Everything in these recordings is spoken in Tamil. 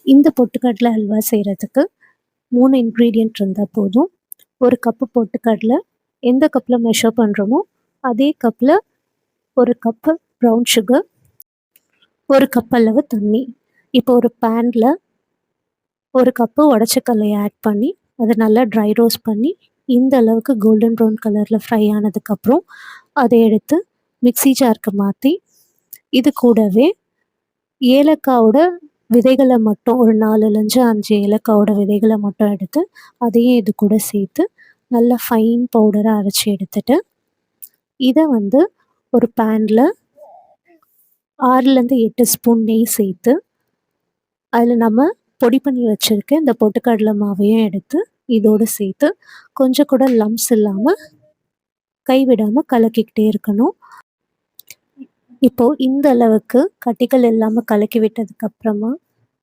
இந்த பொட்டுக்கடலை அல்வா செய்கிறதுக்கு 3 இன்க்ரீடியன்ட் இருந்தால் போதும். 1 கப்பு பொட்டுக்கடலை, எந்த கப்பில் மெஷர் பண்ணுறோமோ அதே கப்பில் 1 கப்பு ப்ரௌன் சுகர், 1 கப் அளவு தண்ணி. இப்போ ஒரு பேனில் 1 கப்பு உடச்சக்கல்லையை ஆட் பண்ணி அதை நல்லா ட்ரை ரோஸ்ட் பண்ணி இந்த அளவுக்கு கோல்டன் ப்ரௌன் கலரில் ஃப்ரை ஆனதுக்கப்புறம் அதை எடுத்து மிக்ஸி ஜாருக்கு மாற்றி இது கூடவே ஏலக்காவோட விதைகளை மட்டும் ஒரு 4லேருந்து 5 ஏலக்காவோட விதைகளை மட்டும் எடுத்து அதையும் இது கூட சேர்த்து நல்லா ஃபைன் பவுடராக அரைச்சி எடுத்துட்டு இதை ஒரு பேனில் 6லேருந்து 8 ஸ்பூன் நெய் சேர்த்து அதில் நம்ம பொடி பண்ணி வச்சுருக்க இந்த பொட்டுக்கடலை மாவையும் எடுத்து இதோடு சேர்த்து கொஞ்சம் கூட லம்ப்ஸ் இல்லாமல் கைவிடாமல் கலக்கிக்கிட்டே இருக்கணும். இப்போது இந்த அளவுக்கு கட்டிகள் இல்லாமல் கலக்கி விட்டதுக்கப்புறமா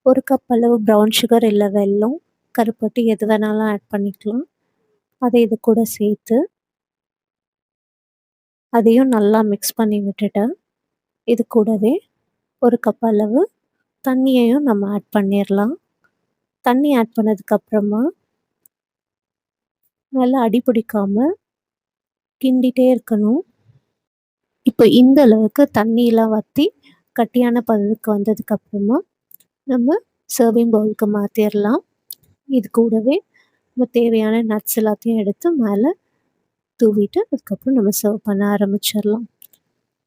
1 கப் அளவு ப்ரௌன் சுகர் இல்லை வெல்லம், கருப்பட்டி எது வேணாலும் ஆட் பண்ணிக்கலாம். அதை இது கூட சேர்த்து அதையும் நல்லா மிக்ஸ் பண்ணி விட்டுட்டு இது கூடவே 1 கப் அளவு தண்ணியையும் நம்ம ஆட் பண்ணிடலாம். தண்ணி ஆட் பண்ணதுக்கப்புறமா நல்லா அடி பிடிக்காமல் கிண்டிகிட்டே இருக்கணும். இப்போ இந்த அளவுக்கு தண்ணியெலாம் வற்றி கட்டியான பதத்துக்கு வந்ததுக்கப்புறமா நம்ம சர்விங் பவுலுக்கு மாற்றிடலாம். இது கூடவே நம்ம தேவையான நட்ஸ் எல்லாத்தையும் எடுத்து மேலே தூவிட்டு அதுக்கப்புறம் நம்ம சர்வ் பண்ண ஆரம்பிச்சிடலாம்.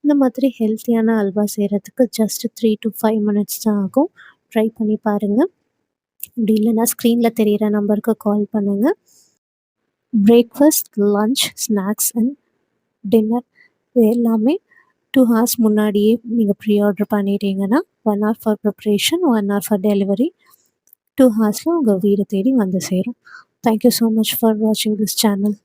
இந்த மாதிரி ஹெல்த்தியான அல்வா செய்கிறதுக்கு ஜஸ்ட் 3 to 5 minutes தான் ஆகும். ட்ரை பண்ணி பாருங்கள். அப்படி இல்லைன்னா ஸ்க்ரீனில் தெரிகிற நம்பருக்கு கால் பண்ணுங்கள். Breakfast, lunch, snacks and dinner இது எல்லாமே 2 hours முன்னாடியே நீங்கள் ப்ரீ ஆர்டர் பண்ணிட்டீங்கன்னா 1 hour for preparation, 1 hour for delivery. 2 hours உங்கள் வீடு தேடி வந்து சேரும். தேங்க்யூ ஸோ மச் ஃபார் வாட்சிங் திஸ் சேனல்.